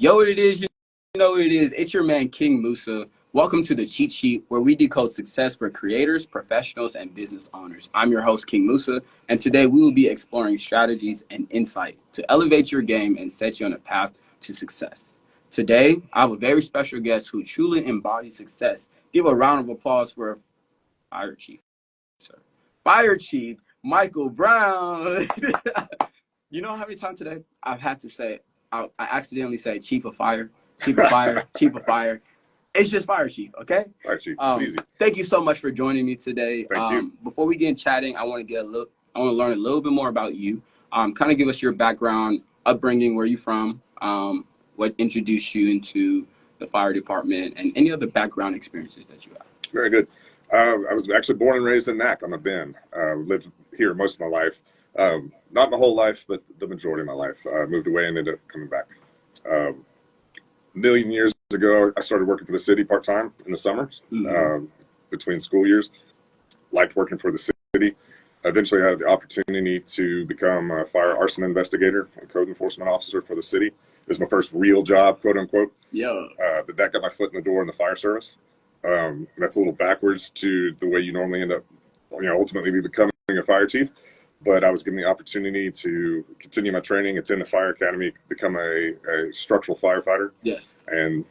Yo, what it is, you know what it is. It's your man, King Musa. Welcome to the Cheat Sheet, where we decode success for creators, professionals, and business owners. I'm your host, King Musa, and today we will be exploring strategies and insight to elevate your game and set you on a path to success. Today, I have a very special guest who truly embodies success. Give a round of applause for Fire Chief, sir. Fire Chief Michael Brown. You know how many times today I've had to say, I accidentally say Chief of Fire, Chief of Fire, Chief of Fire. It's just Fire Chief, okay? Fire Chief, it's easy. Thank you so much for joining me today. Thank you. Before we get chatting, I want to learn a little bit more about you. Kind of give us your background, upbringing, where you from, what introduced you into the fire department, and any other background experiences that you have. Very good. I was actually born and raised in Nac. I'm a Ben. Lived here most of my life. Not my whole life, but the majority of my life. Moved away and ended up coming back. A million years ago, I started working for the city part-time in the summers, between school years. Liked working for the city. Eventually, I had the opportunity to become a fire arson investigator and code enforcement officer for the city. It was my first real job, quote unquote. Yeah. But that got my foot in the door in the fire service. That's a little backwards to the way you normally end up, ultimately becoming a fire chief. But I was given the opportunity to continue my training. It's in the fire academy, become a structural firefighter. Yes. And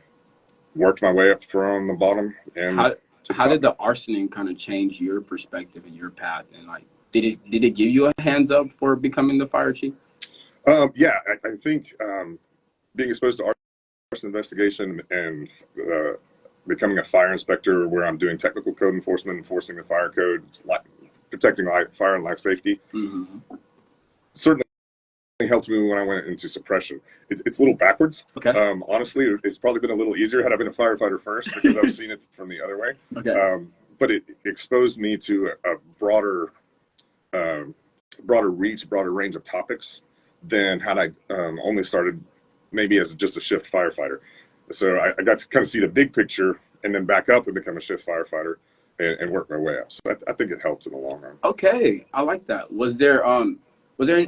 worked my way up from the bottom. And how did the arsoning kind of change your perspective and your path? And like, did it give you a hands up for becoming the fire chief? Yeah, I think being exposed to arson investigation and becoming a fire inspector, where I'm doing technical code enforcement, enforcing the fire code, protecting fire and life safety, certainly helped me when I went into suppression. It's a little backwards. Okay. Honestly, it's probably been a little easier had I been a firefighter first, because I've seen it from the other way. Okay. But it exposed me to a broader reach, broader range of topics than had I only started maybe as just a shift firefighter. So I got to kind of see the big picture and then back up and become a shift firefighter and work my way up. So I think it helps in the long run. Okay, I like that.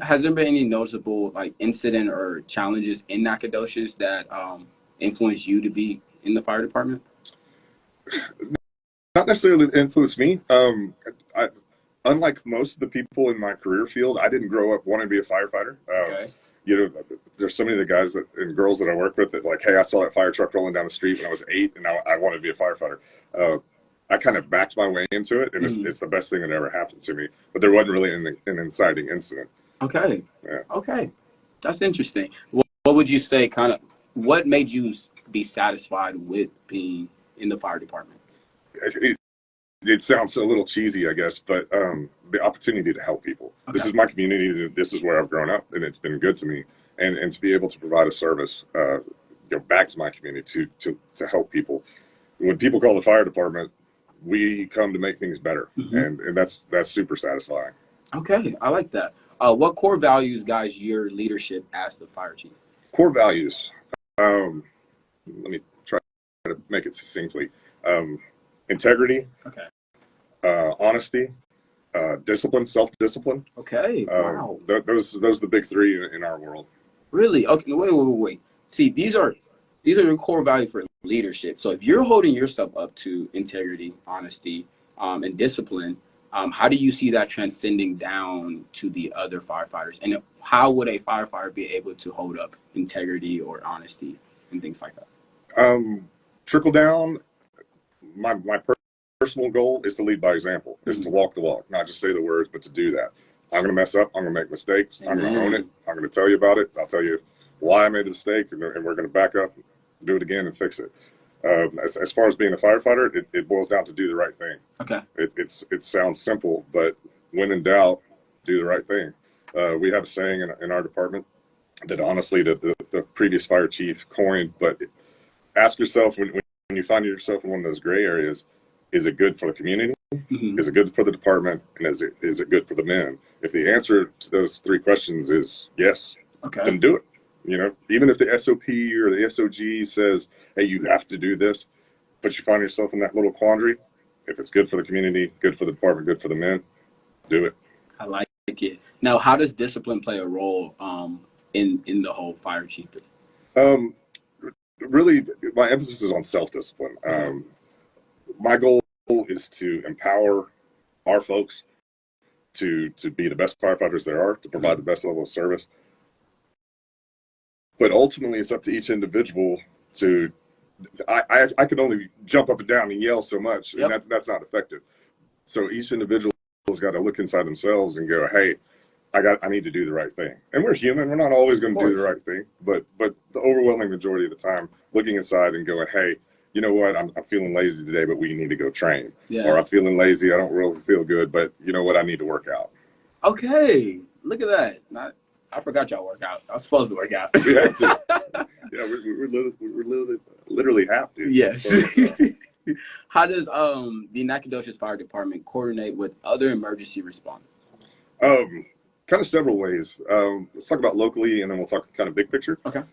Has there been any noticeable like incident or challenges in Nacogdoches that influenced you to be in the fire department? Not necessarily influenced me. Unlike most of the people in my career field, I didn't grow up wanting to be a firefighter. Okay. There's so many of the guys and girls that I work with that like, hey, I saw that fire truck rolling down the street when I was 8, and I wanted to be a firefighter. I kind of backed my way into it, and it's the best thing that ever happened to me. But there wasn't really an inciting incident. Okay. Yeah. Okay. That's interesting. What would you say what made you be satisfied with being in the fire department? It sounds a little cheesy, I guess, but the opportunity to help people. Okay. This is my community. This is where I've grown up, and it's been good to me. And to be able to provide a service back to my community to help people. When people call the fire department, we come to make things better, and that's super satisfying. Okay, I like that. What core values guide your leadership as the fire chief? Core values. Let me try to make it succinctly. Integrity. Okay. Honesty. Discipline, self-discipline. Okay. Wow. Those are the big three in our world. Really? Okay. Wait. See, these are your core values for leadership. So if you're holding yourself up to integrity, honesty, and discipline, how do you see that transcending down to the other firefighters? And how would a firefighter be able to hold up integrity or honesty and things like that? Trickle down. My personal goal is to lead by example, is to walk the walk, not just say the words, but to do that. I'm going to mess up. I'm going to make mistakes. I'm going to own it. I'm going to tell you about it. I'll tell you why I made the mistake, and we're going to back up, do it again, and fix it. As far as being a firefighter, it boils down to do the right thing. Okay. It sounds simple, but when in doubt, do the right thing. We have a saying in our department that honestly the previous fire chief coined, but ask yourself when you find yourself in one of those gray areas, is it good for the community? Is it good for the department? And is it good for the men? If the answer to those 3 questions is yes, then do it. Even if the SOP or the SOG says, hey, you have to do this, but you find yourself in that little quandary, if it's good for the community, good for the department, good for the men, do it. I like it. Now, how does discipline play a role in the whole fire chief? really, my emphasis is on self-discipline. My goal is to empower our folks to be the best firefighters there are, to provide the best level of service. But ultimately, it's up to each individual to. I can only jump up and down and yell so much, and that's not effective. So each individual has got to look inside themselves and go, "Hey, I need to do the right thing." And we're human; we're not always going to do the right thing. But the overwhelming majority of the time, looking inside and going, "Hey, you know what? I'm feeling lazy today, but we need to go train." Yes. Or I'm feeling lazy. I don't really feel good, but you know what? I need to work out. Okay, look at that. I forgot y'all work out. I was supposed to work out. We have to. Yeah, we literally have to. Yes. How does the Nacogdoches Fire Department coordinate with other emergency responders? Kind of several ways. Let's talk about locally, and then we'll talk kind of big picture. Okay.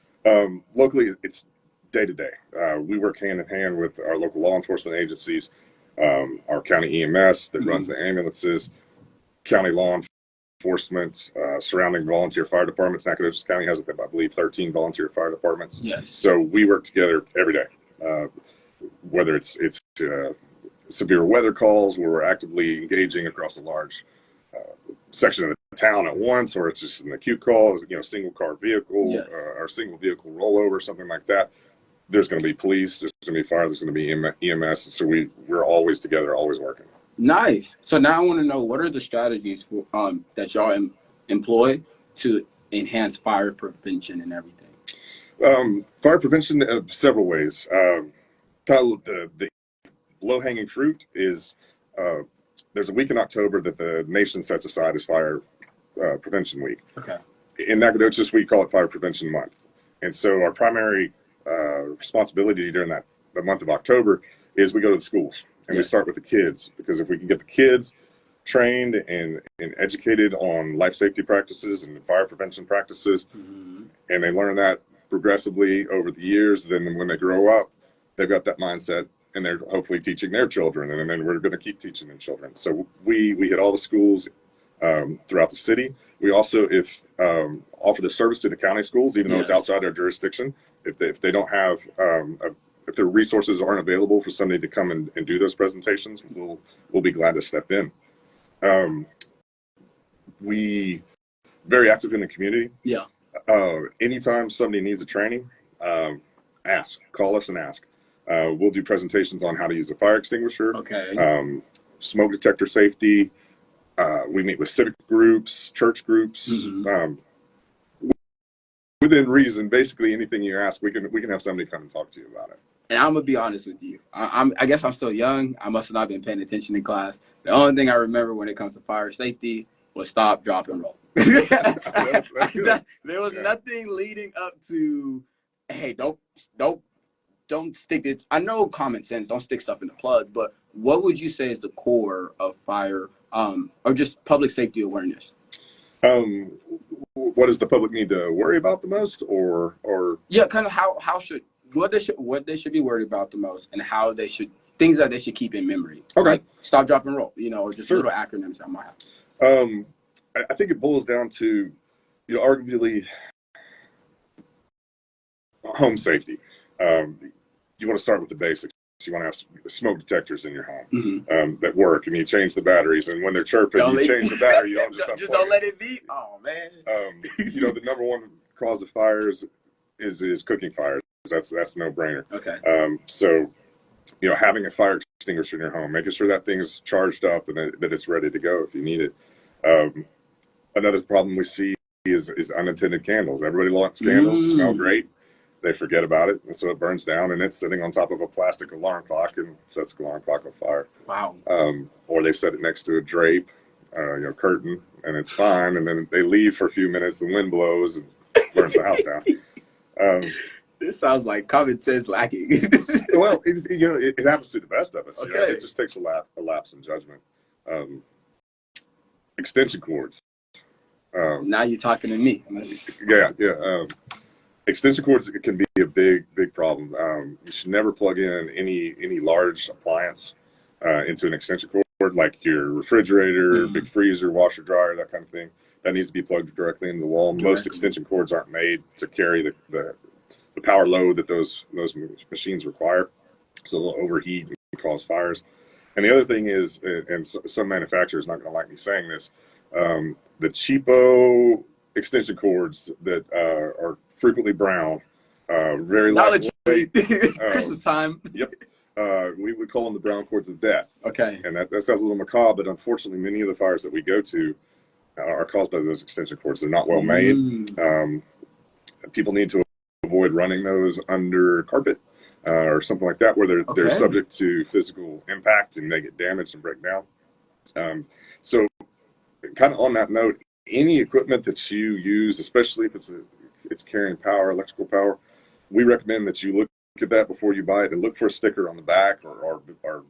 Locally, it's day to day. We work hand in hand with our local law enforcement agencies, our county EMS that runs the ambulances, county law enforcement, surrounding volunteer fire departments. Nacogdoches County has, I believe, 13 volunteer fire departments. Yes. So we work together every day, whether it's severe weather calls where we're actively engaging across a large section of the town at once, or it's just an acute call, single car vehicle, yes, or single vehicle rollover, something like that. There's going to be police, there's going to be fire, there's going to be EMS. So we're always together, always working. Nice. So now I want to know, what are the strategies for, that y'all employ to enhance fire prevention and everything? Fire prevention, several ways. The low-hanging fruit is there's a week in October that the nation sets aside as Fire Prevention Week. Okay. In Nacogdoches, we call it Fire Prevention Month. And so our primary responsibility during the month of October is we go to the schools. And we start with the kids, because if we can get the kids trained and educated on life safety practices and fire prevention practices, and they learn that progressively over the years, then when they grow up, they've got that mindset, and they're hopefully teaching their children, and then we're going to keep teaching their children. So we hit all the schools throughout the city. We also offer the service to the county schools, even though it's outside our jurisdiction. If they don't have if their resources aren't available for somebody to come and do those presentations, we'll be glad to step in. We very active in the community. Yeah. Anytime somebody needs a training, call us and ask. We'll do presentations on how to use a fire extinguisher. Okay. Smoke detector safety. We meet with civic groups, church groups. Within reason, basically anything you ask, we can have somebody come and talk to you about it. And I'm gonna be honest with you. I guess I'm still young. I must have not been paying attention in class. The only thing I remember when it comes to fire safety was stop, drop, and roll. That's There was nothing leading up to, hey, don't stick it. I know common sense, don't stick stuff in the plug, but what would you say is the core of fire, or just public safety awareness? What does the public need to worry about the most, or yeah, kind of what they should be worried about the most, and things that they should keep in memory. Okay. Like stop, drop, and roll, or just little acronyms that might have. I think it boils down to, arguably home safety. You want to start with the basics. You want to have smoke detectors in your home that work, and you change the batteries. And when they're chirping, you change the battery. You don't just don't let it be. Oh man. The number one cause of fires is cooking fires. That's a no-brainer. Okay. So, having a fire extinguisher in your home, making sure that thing's charged up and that it's ready to go if you need it. Another problem we see is unattended candles. Everybody wants candles, smell great. They forget about it, and so it burns down, and it's sitting on top of a plastic alarm clock and sets the alarm clock on fire. Wow. Or they set it next to a drape, curtain, and it's fine, and then they leave for a few minutes, the wind blows and burns the house down. This sounds like common sense lacking. Well, it happens to the best of us. Okay. It just takes a lapse in judgment. Extension cords. Now you're talking to me. Yeah. Extension cords can be a big problem. You should never plug in any large appliance into an extension cord, like your refrigerator, big freezer, washer, dryer, that kind of thing. That needs to be plugged directly into the wall. Most extension cords aren't made to carry the the power load that those machines require. So they'll overheat and cause fires. And the other thing is, and some manufacturers not going to like me saying this, the cheapo extension cords that are frequently brown, very lightweight. Christmas time. Yep. We would call them the brown cords of death. Okay. And that sounds a little macabre, but unfortunately, many of the fires that we go to are caused by those extension cords. They're not well made. People need to avoid running those under carpet or something like that, where they're subject to physical impact and they get damaged and break down. So, kind of on that note, any equipment that you use, especially if it's carrying power, electrical power, we recommend that you look at that before you buy it and look for a sticker on the back or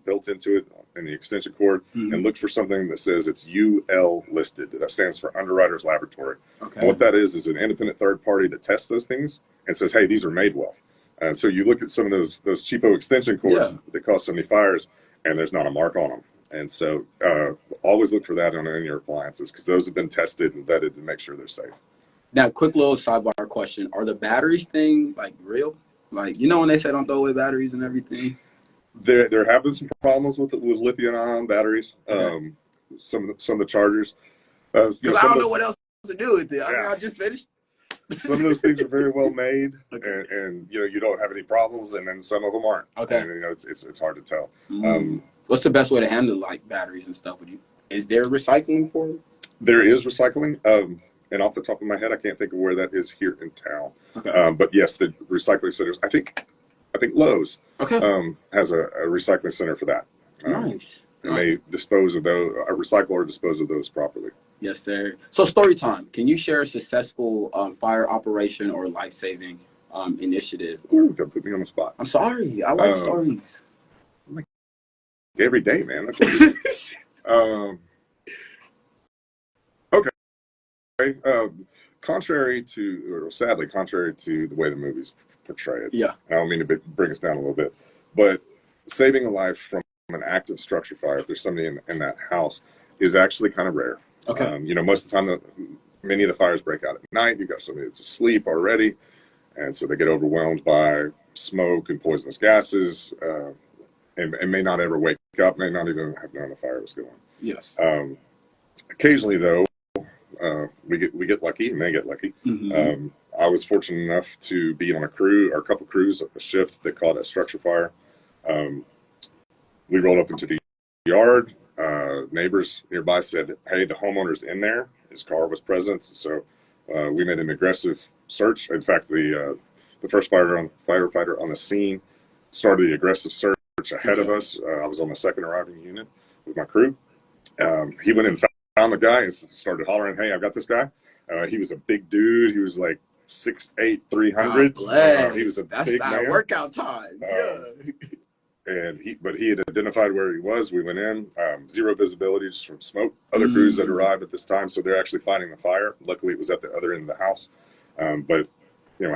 built into it in the extension cord, and look for something that says it's UL listed. That stands for Underwriters Laboratory. Okay. And what that is an independent third party that tests those things and says, hey, these are made well. And so you look at some of those cheapo extension cords that cause so many fires, and there's not a mark on them. And so always look for that on any of your appliances, because those have been tested and vetted to make sure they're safe. Now, quick little sidebar question. Are the batteries thing like real? Like, you know, when they say don't throw away batteries and everything? There have been some problems with lithium-ion batteries. Okay. Some of the chargers. I don't know what else to do with it. I mean, I just finished. Some of those things are very well made, and you don't have any problems, and then some of them aren't. Okay. And it's hard to tell. What's the best way to handle like batteries and stuff? Is there recycling for it? There is recycling. And off the top of my head, I can't think of where that is here in town. Okay. But yes, the recycling centers. I think Lowe's Okay. has a recycling center for that. Nice. And they dispose of those, recycle or dispose of those properly. Yes, sir. So story time. Can you share a successful fire operation or life-saving initiative? Ooh, don't put me on the spot. I'm sorry. I like stories. Every day, man. That's what contrary to the way the movies portray it. Yeah. I don't mean to bring us down a little bit, but saving a life from an active structure fire, if there's somebody in that house, is actually kind of rare. Okay. Most of the time, many of the fires break out at night. You've got somebody that's asleep already, and so they get overwhelmed by smoke and poisonous gases, and may not ever wake up, may not even have known the fire was going. Yes. Occasionally, though, we get lucky, and they get lucky. I was fortunate enough to be on a couple crews, a shift that caught a structure fire. We rolled up into the yard. Neighbors nearby said, "Hey, the homeowner's in there. His car was present." So we made an aggressive search. In fact, the first firefighter on the scene started the aggressive search ahead of us. I was on the second arriving unit with my crew. He went and found the guy and started hollering, "Hey, I've got this guy." He was a big dude. He was like 6'8", 300. He was That's big that man. workout time. And he had identified where he was. We went in, zero visibility, just from smoke. Other crews that arrived at this time, so they're actually fighting the fire. Luckily, it was at the other end of the house, but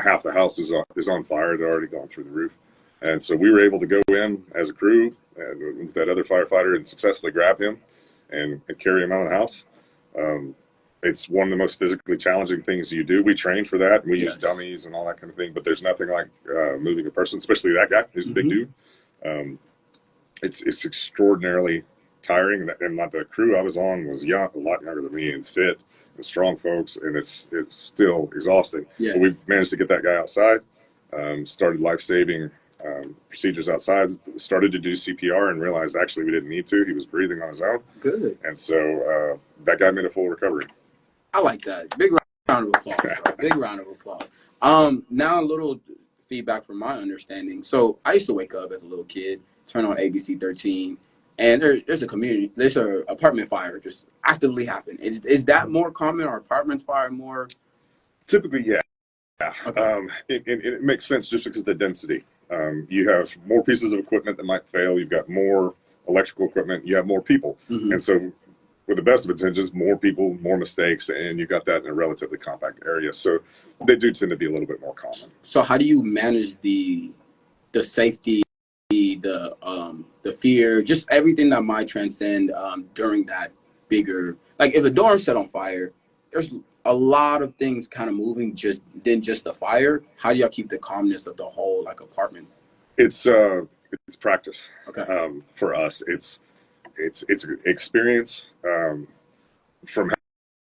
half the house is on fire. It had already gone through the roof, and so we were able to go in as a crew and with that other firefighter and successfully grab him and carry him out of the house. It's one of the most physically challenging things you do. We train for that, and we use dummies and all that kind of thing. But there's nothing like moving a person, especially that guy who's a big dude. It's extraordinarily tiring, and like the crew I was on was young, a lot younger than me, and fit and strong folks, and it's still exhausting. Yes. But we managed to get that guy outside, started life-saving procedures outside, started to do CPR, and realized actually we didn't need to. He was breathing on his own. Good. And so that guy made a full recovery. I like that. Big round of applause. Bro. Big round of applause. Now a little feedback from my understanding. So I used to wake up as a little kid, turn on ABC 13, and there's an apartment fire just actively happen. Is that more common? Or apartment fire more? Typically, yeah. Okay. It makes sense just because of the density. You have more pieces of equipment that might fail. You've got more electrical equipment. You have more people. And so with the best of intentions, more people, more mistakes, and you got that in a relatively compact area. So they do tend to be a little bit more common. So how do you manage the safety, the fear, just everything that might transcend during that bigger, like if a dorm set on fire, there's a lot of things kind of moving just the fire. How do y'all keep the calmness of the whole like apartment? It's practice. Okay. For us, it's experience from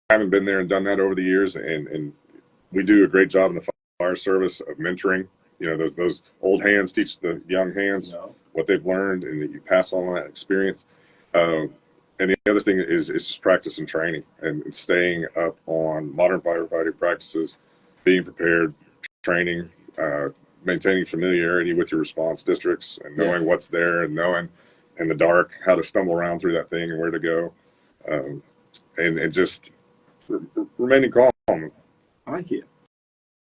having been there and done that over the years, and we do a great job in the fire service of mentoring. You know, those old hands teach the young hands what they've learned, and that you pass on that experience. And the other thing is just practice and training and staying up on modern firefighting practices, being prepared, training, maintaining familiarity with your response districts and knowing what's there and knowing in the dark how to stumble around through that thing and where to go, and just remaining calm. I like it.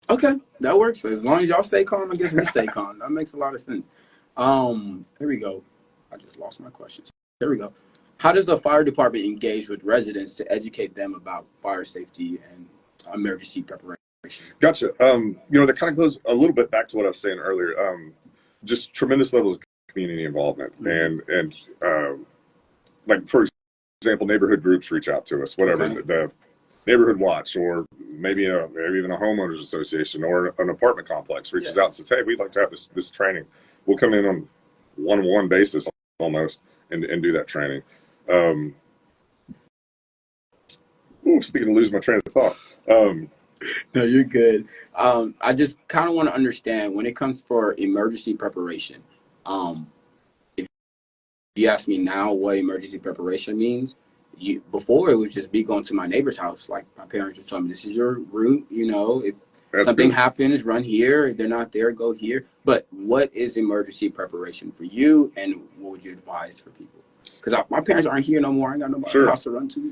Okay, that works. As long as y'all stay calm, I guess we stay calm. That makes a lot of sense. Here we go. I just lost my questions. Here we go. How does the fire department engage with residents to educate them about fire safety and emergency preparation? Gotcha. You know, that kind of goes a little bit back to what I was saying earlier. Just tremendous levels of community involvement, and like for example, neighborhood groups reach out to us, whatever the neighborhood watch, or maybe even a homeowners association or an apartment complex reaches out and says, "Hey, we'd like to have this training." We'll come in on one-on-one basis almost and do that training. Speaking of losing my train of thought. No, you're good. I just kind of want to understand when it comes for emergency preparation. If you ask me now what emergency preparation means, before it would just be going to my neighbor's house. Like my parents just told me, this is your route. You know, if something happens, run here. If they're not there, go here. But what is emergency preparation for you, and what would you advise for people? Because my parents aren't here no more. I ain't got nobody else to run to.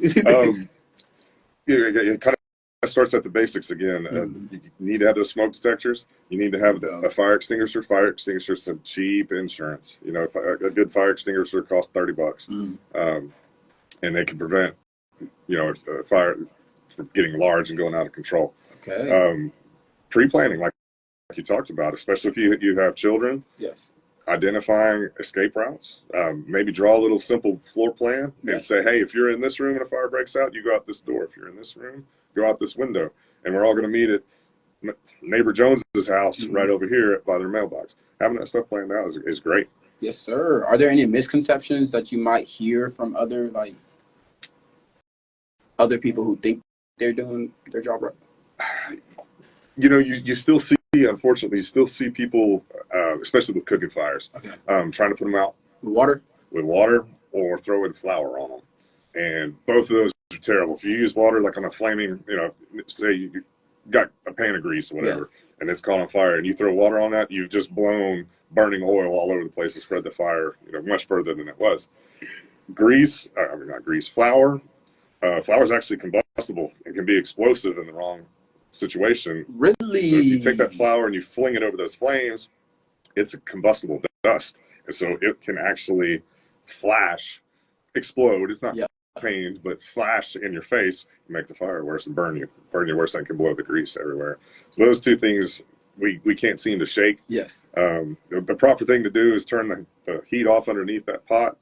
It kind of starts at the basics again. You need to have those smoke detectors. You need to have a fire extinguisher. Fire extinguishers, some cheap insurance. You know, a good fire extinguisher costs $30, and they can prevent, you know, a fire from getting large and going out of control. Okay. Pre-planning, like you talked about, especially if you have children. Yes. Identifying escape routes, maybe draw a little simple floor plan and say, hey, if you're in this room and a fire breaks out, you go out this door. If you're in this room, go out this window. And we're all going to meet at neighbor Jones's house right over here by their mailbox. Having that stuff planned out is great. Yes, sir. Are there any misconceptions that you might hear from other people who think they're doing their job right? You know, you still see, unfortunately, you still see people, especially with cooking fires, trying to put them out with water or throwing flour on them. And both of those are terrible. If you use water like on a flaming, you know, say you got a pan of grease or whatever, and it's caught on fire, and you throw water on that, you've just blown burning oil all over the place and spread the fire, you know, much further than it was. Flour. Flour is actually combustible and can be explosive in the wrong situation. Really? So if you take that flour and you fling it over those flames, it's a combustible dust, and so it can actually explode. It's not contained, but flash in your face and make the fire worse and burn you worse than can blow the grease everywhere. So those two things we can't seem to shake. Yes. The proper thing to do is turn the heat off underneath that pot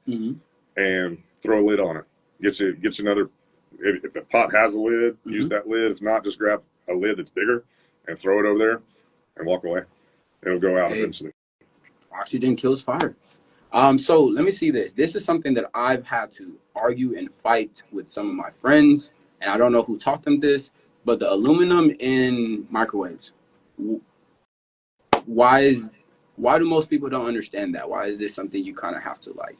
and throw a lid on it. Get you another. If the pot has a lid, use that lid. If not, just grab a lid that's bigger and throw it over there and walk away. It'll go out eventually. Oxygen kills fire. So let me see this. This is something that I've had to argue and fight with some of my friends, and I don't know who taught them this, but the aluminum in microwaves. Why do most people don't understand that? Why is this something you kind of have to like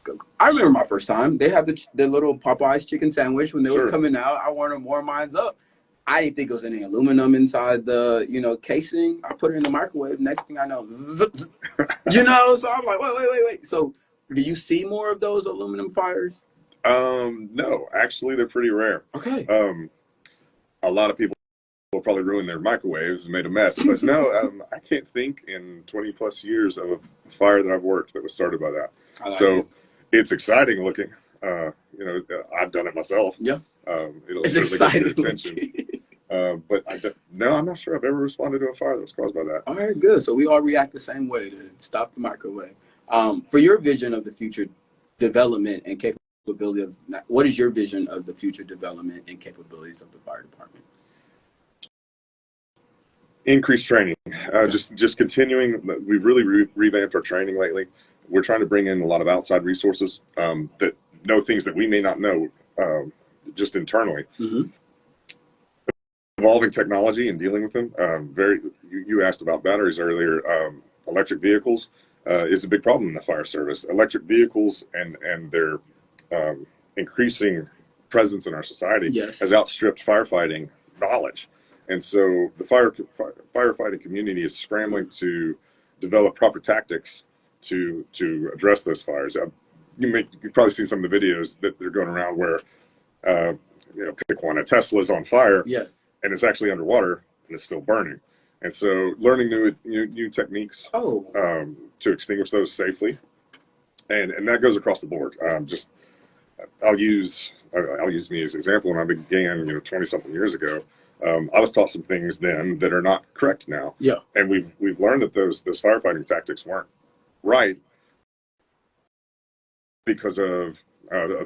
go? I remember my first time. They had the little Popeyes chicken sandwich when they was coming out. I wanted to warm mine up. I didn't think it was any aluminum inside the, casing. I put it in the microwave. Next thing I know, so I'm like, wait. So do you see more of those aluminum fires? No, actually, they're pretty rare. Okay. A lot of people will probably ruin their microwaves and made a mess, but no, I can't think in 20 plus years of a fire that I've worked that was started by that. It's exciting looking. I've done it myself. Yeah. It's exciting get your attention. But I'm not sure I've ever responded to a fire that was caused by that. All right, good. So we all react the same way to stop the microwave. For your vision of the future development and capability of, what is your vision of the future development and capabilities of the fire department? Increased training, just continuing. We've really revamped our training lately. We're trying to bring in a lot of outside resources that know things that we may not know just internally. Mm-hmm. Evolving technology and dealing with them. You asked about batteries earlier. Electric vehicles is a big problem in the fire service. Electric vehicles and their increasing presence in our society Yes. has outstripped firefighting knowledge. And so the firefighting community is scrambling to develop proper tactics to address those fires. You've probably seen some of the videos that they're going around where, pick one, a Tesla's on fire, Yes. and it's actually underwater and it's still burning. And so learning new techniques to extinguish those safely, and that goes across the board. I'll use me as an example. When I began, 20-something years ago, I was taught some things then that are not correct now. Yeah. And we've learned that those firefighting tactics weren't right because of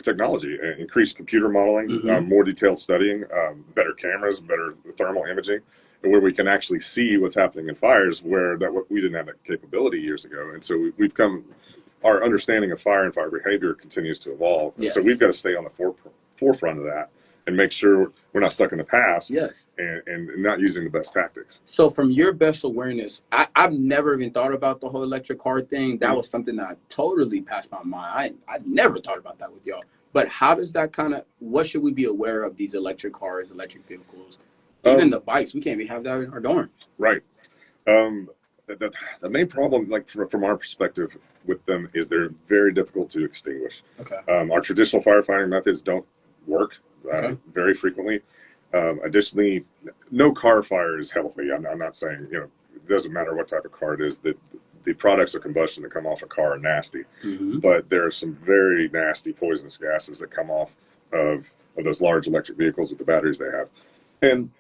technology, increased computer modeling, Mm-hmm. more detailed studying, better cameras, better thermal imaging, where we can actually see what's happening in fires where we didn't have that capability years ago. And so our understanding of fire and fire behavior continues to evolve. Yes. So we've got to stay on the forefront of that and make sure we're not stuck in the past. Yes. And not using the best tactics. So from your best awareness, I've never even thought about the whole electric car thing. That was something that totally passed my mind. I never thought about that with y'all. But how does that what should we be aware of these electric cars, electric vehicles, even the bikes? We can't even have that in our dorm. Right. The main problem, like from our perspective with them, is they're very difficult to extinguish. Okay. Our traditional firefighting methods don't work very frequently. Additionally, no car fire is healthy. I'm not saying, it doesn't matter what type of car it is, that the products of combustion that come off a car are nasty. Mm-hmm. But there are some very nasty poisonous gases that come off of those large electric vehicles with the batteries they have. And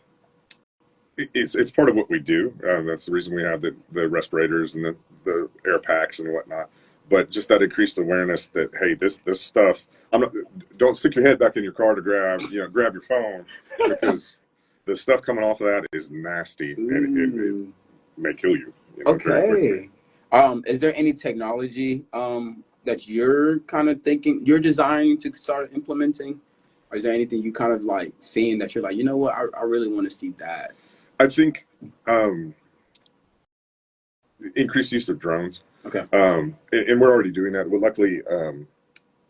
it's part of what we do. That's the reason we have the respirators and the air packs and whatnot. But just that increased awareness that, hey, this stuff, don't stick your head back in your car to grab your phone, because the stuff coming off of that is nasty. And it may kill you. Okay. Is there any technology that you're kind of thinking, you're desiring to start implementing? Or is there anything you kind of like seeing that you're like, you know what, I really want to see that? I think increased use of drones. Okay. And we're already doing that. Well, luckily,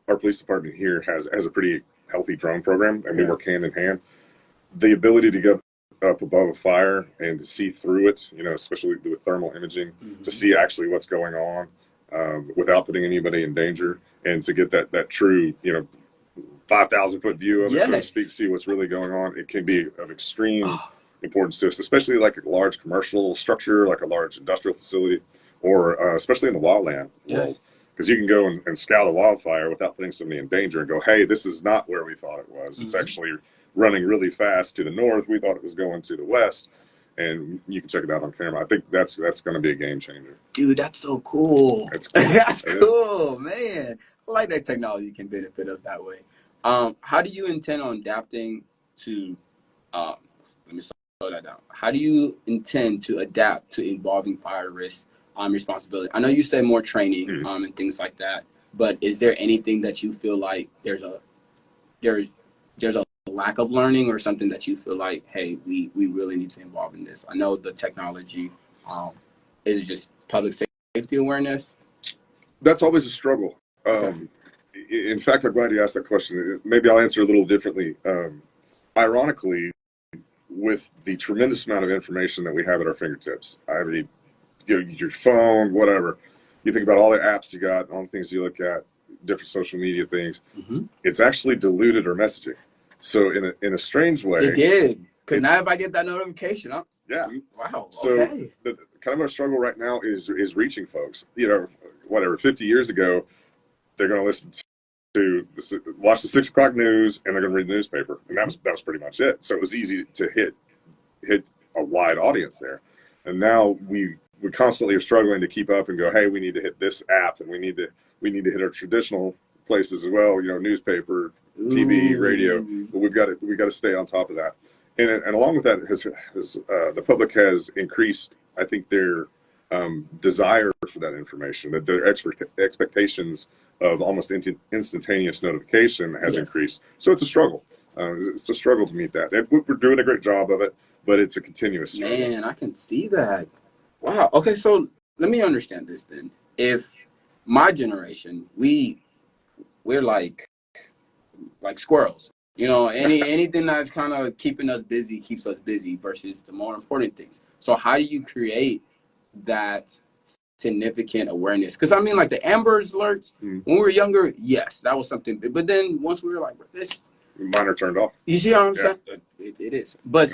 our police department here has a pretty healthy drone program, and we work hand in hand. The ability to go up above a fire and to see through it, especially with thermal imaging, to see actually what's going on without putting anybody in danger, and to get that true, 5,000-foot view of it, so to speak, see what's really going on. It can be of extreme importance to us, especially like a large commercial structure, like a large industrial facility, or especially in the wildland world. Because you can go and scout a wildfire without putting somebody in danger and go, hey, this is not where we thought it was. It's actually running really fast to the north. We thought it was going to the west. And you can check it out on camera. I think that's going to be a game changer. Dude, that's so cool. That's cool. That's cool, man. I like that technology can benefit us that way. How do you intend on adapting to, let me slow that down. How do you intend to adapt to evolving fire risks responsibility? I know you say more training and things like that, but is there anything that you feel like there's a lack of learning, or something that you feel like, hey, we really need to involve in this? I know the technology is just public safety awareness. That's always a struggle. In fact, I'm glad you asked that question. Maybe I'll answer a little differently. Ironically, with the tremendous amount of information that we have at our fingertips, I mean, your phone, whatever, you think about all the apps you got, all the things you look at, different social media things, it's actually diluted our messaging. So in a strange way, It did. Because now if I get that notification, yeah. Wow. So Okay. the kind of our struggle right now is reaching folks. 50 years ago, they're going to listen to watch the 6 o'clock news, and they're going to read the newspaper, and that was pretty much it. So it was easy to hit a wide audience there. And now we constantly are struggling to keep up and go, hey, we need to hit this app, and we need to hit our traditional places as well, newspaper, TV, radio. But we've got to stay on top of that. And along with that, the public has increased, I think, their desire for that information, that their expectations of almost instantaneous notification has increased. So it's a struggle. It's a struggle to meet that. And we're doing a great job of it, but it's a continuous struggle. Man, I can see that. Wow. Okay, so let me understand this then. If my generation, we're like squirrels. You know, anything that's kind of keeping us busy keeps us busy versus the more important things. So how do you create that significant awareness? Because I mean, like the Amber Alerts, when we were younger, yes, that was something. But then once we were like, this, mine are turned off. you see what I'm saying? It is. But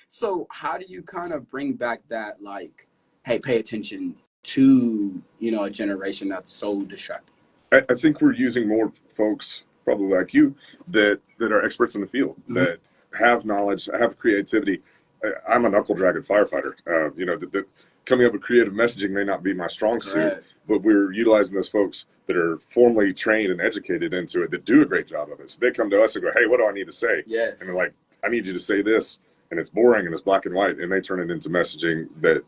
so how do you kind of bring back that, like, hey, pay attention to, you know, a generation that's so distracted? I think we're using more folks, probably like you, that are experts in the field, that have knowledge, have creativity. I'm a knuckle dragging firefighter. You know, that coming up with creative messaging may not be my strong suit, but we're utilizing those folks that are formally trained and educated into it, that do a great job of it. So they come to us and go, hey, what do I need to say? Yes. And they're like, I need you to say this. And it's boring and it's black and white. And they turn it into messaging that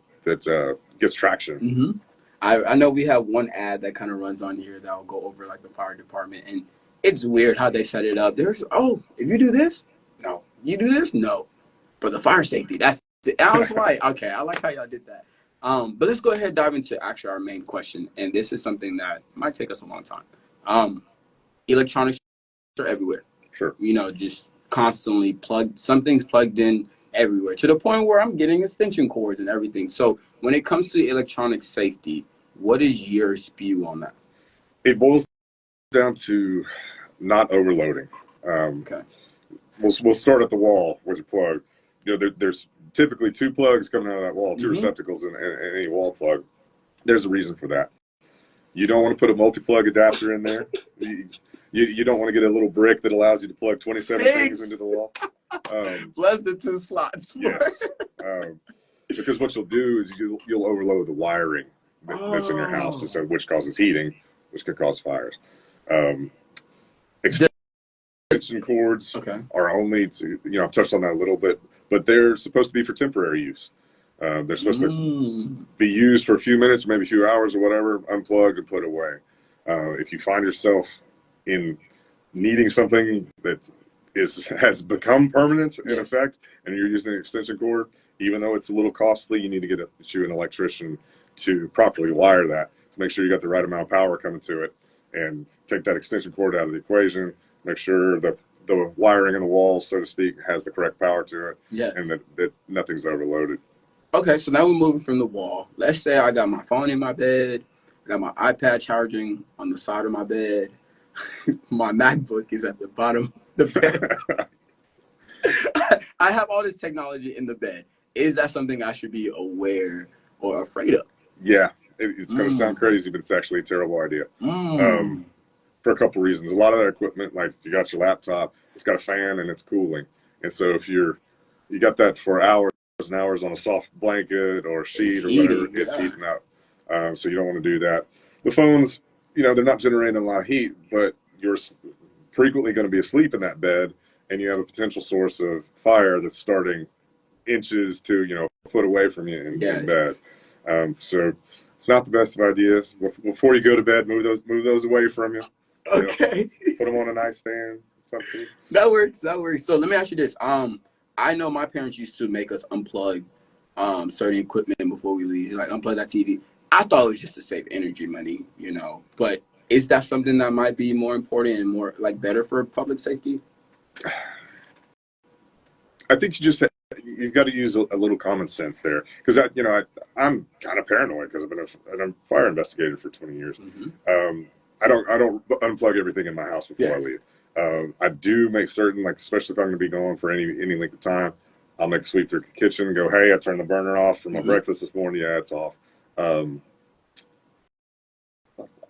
gets traction. I know we have one ad that kind of runs on here that will go over like the fire department, and it's weird how they set it up. There's, oh, if you do this, no. You do this, no. But the fire safety, that's it. I was like, okay, I like how y'all did that. But let's go ahead and dive into actually our main question, and this is something that might take us a long time. Electronics are everywhere. Sure. You know, just constantly something's plugged in everywhere, to the point where I'm getting extension cords and everything. So when it comes to electronic safety, what is your spew on that? It boils down to not overloading. Okay. We'll start at the wall with your plug. You know, there's typically two plugs coming out of that wall, two receptacles in any wall plug. There's a reason for that. You don't want to put a multi-plug adapter in there. You don't want to get a little brick that allows you to plug 27 things into the wall. Plus the two slots. Yes. Because what you'll do is you'll overload the wiring that's in your house, so which causes heating, which could cause fires. Extension cords are only to, you know, I've touched on that a little bit, but they're supposed to be for temporary use. They're supposed to be used for a few minutes, or maybe a few hours or whatever, unplug and put away. If you find yourself in needing something that has become permanent in effect, and you're using an extension cord, even though it's a little costly, you need to get you an electrician to properly wire that, to make sure you got the right amount of power coming to it, and take that extension cord out of the equation, make sure that the wiring in the wall, so to speak, has the correct power to it, and that nothing's overloaded. Okay, so now we're moving from the wall. Let's say I got my phone in my bed, I got my iPad charging on the side of my bed, my MacBook is at the bottom of the bed. I have all this technology in the bed. Is that something I should be aware or afraid of? Yeah, it's going to sound crazy, but it's actually a terrible idea. For a couple reasons. A lot of that equipment, like if you got your laptop, it's got a fan and it's cooling. And so if you got that for hours and hours on a soft blanket or sheet or whatever, it's heating up. So you don't want to do that. The phones, you know, they're not generating a lot of heat, but you're frequently going to be asleep in that bed, and you have a potential source of fire that's starting inches to, you know, a foot away from you in bed. So it's not the best of ideas. Before you go to bed, move those away from you. Okay. You know, put them on a nightstand, something. That works. So let me ask you this. I know my parents used to make us unplug certain equipment before we leave, like unplug that TV. I thought it was just to save energy money, you know, but is that something that might be more important and more like better for public safety? I think you've got to use a little common sense there, because I'm kind of paranoid because I've been a fire investigator for 20 years. I don't unplug everything in my house before I leave. I do make certain, like especially if I'm going to be gone for any length of time, I'll make a sweep through the kitchen and go, hey, I turned the burner off for my breakfast this morning. Yeah, it's off.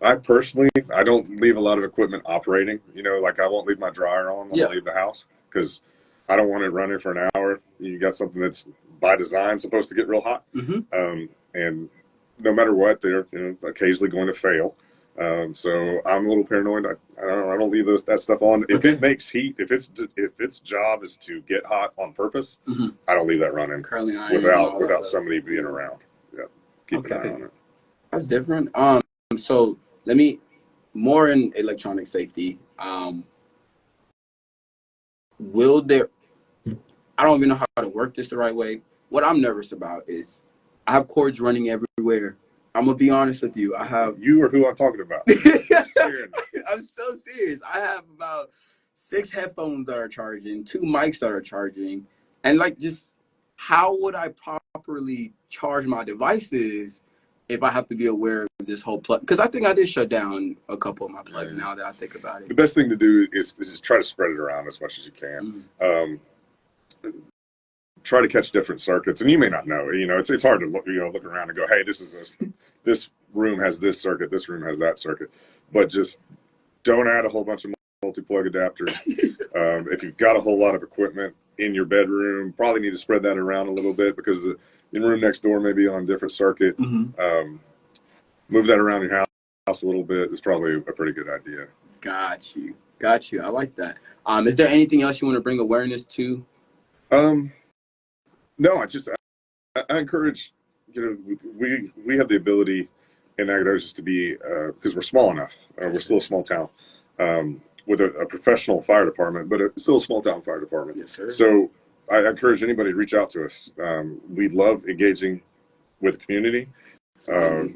I personally, I don't leave a lot of equipment operating. You know, like I won't leave my dryer on when I leave the house, because I don't want it running for an hour. You got something that's by design supposed to get real hot. And no matter what, they're occasionally going to fail. So I'm a little paranoid. I don't leave that stuff on. If Okay. it makes heat, if its job is to get hot on purpose, I don't leave that running Curling irons and all that without stuff. somebody being around. Yeah, keep an eye Okay. on it. That's different. So let me more in electronic safety. Will there? I don't even know how to work this the right way. What I'm nervous about is I have cords running everywhere. I'm gonna be honest with you. I have. You are who I'm talking about. Serious. I'm so serious. I have about 6 headphones that are charging, 2 mics that are charging, and like just how would I properly charge my devices if I have to be aware of this whole plug? Because I think I did shut down a couple of my plugs now that I think about The it. best thing to do is just try to spread it around as much as you can. Try to catch different circuits, and you may not know. It's hard to look around and go, hey, this room has this circuit, this room has that circuit, but just don't add a whole bunch of multi-plug adapters. If you've got a whole lot of equipment in your bedroom, probably need to spread that around a little bit because the room next door may be on a different circuit. Move that around your house a little bit is probably a pretty good idea. Got you. I like that. Is there anything else you want to bring awareness to? No, I encourage, we have the ability in Nacogdoches to be, because we're small enough, we're still a small town, with a professional fire department, but it's still a small town fire department. Yes, sir. So I encourage anybody to reach out to us. We love engaging with the community.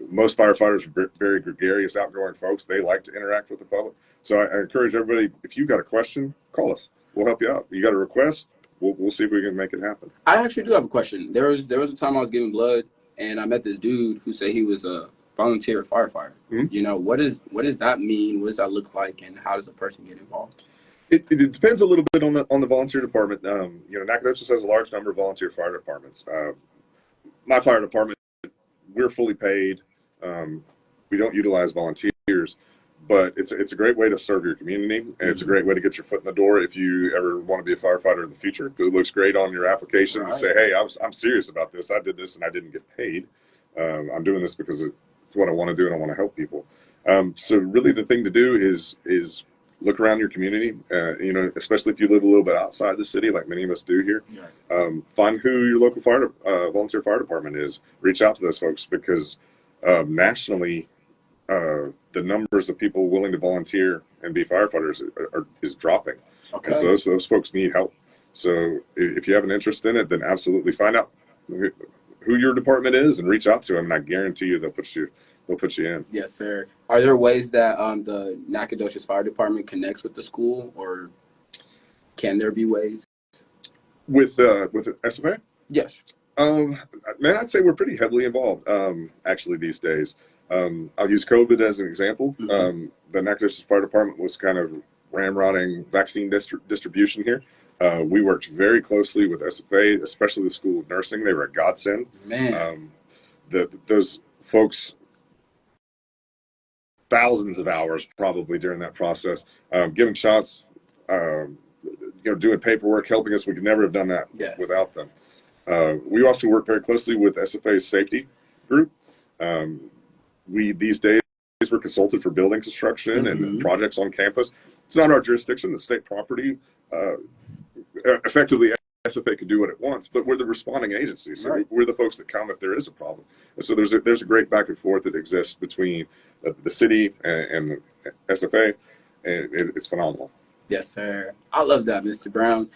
Most firefighters are very gregarious, outgoing folks. They like to interact with the public. So I encourage everybody, if you've got a question, call us. We'll help you out. You got a request, we'll see if we can make it happen. I actually do have a question. There was a time I was giving blood, and I met this dude who said he was a volunteer firefighter. What does that mean? What does that look like, and how does a person get involved? It depends a little bit on the volunteer department. Nacogdoches has a large number of volunteer fire departments. My fire department, we're fully paid. We don't utilize volunteers, but it's a great way to serve your community, and it's a great way to get your foot in the door if you ever want to be a firefighter in the future, because it looks great on your application to say, hey, I'm serious about this. I did this and I didn't get paid. I'm doing this because it's what I want to do and I want to help people. So really the thing to do is look around your community, especially if you live a little bit outside the city, like many of us do here. Find who your local volunteer fire department is. Reach out to those folks, because nationally, the numbers of people willing to volunteer and be firefighters is dropping. Okay. And so those folks need help. So if you have an interest in it, then absolutely find out who your department is and reach out to them. And I guarantee you they'll put you in. Yes, sir. Are there ways that the Nacogdoches Fire Department connects with the school, or can there be ways? With SFA? Yes. Man, I'd say we're pretty heavily involved, actually, these days. I'll use COVID as an example. The Nacogdoches Fire Department was kind of ramrodding vaccine distribution here. We worked very closely with SFA, especially the School of Nursing. They were a godsend. Man. Those folks, thousands of hours probably during that process, giving shots, doing paperwork, helping us. We could never have done that without them. We also work very closely with SFA's safety group. These days we're consulted for building construction and projects on campus. It's not our jurisdiction, the state property. Effectively, SFA can do what it wants, but we're the responding agency. So we're the folks that come if there is a problem. And so there's a great back and forth that exists between the city and SFA, and it's phenomenal. Yes, sir. I love that, Mr. Brown.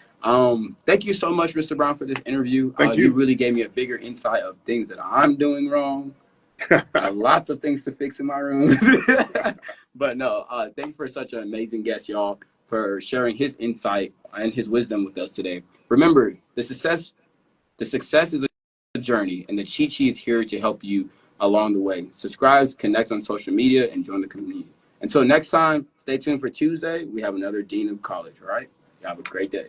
Thank you so much, Mr. Brown, for this interview. Thank you. You really gave me a bigger insight of things that I'm doing wrong. Lots of things to fix in my room. But no, thank you for such an amazing guest, y'all, for sharing his insight and his wisdom with us today. Remember, the success is a journey, and the cheat sheet is here to help you along the way. Subscribe, connect on social media, and join the community. Until next time, stay tuned for Tuesday. We have another Dean of College, all right? You have a great day.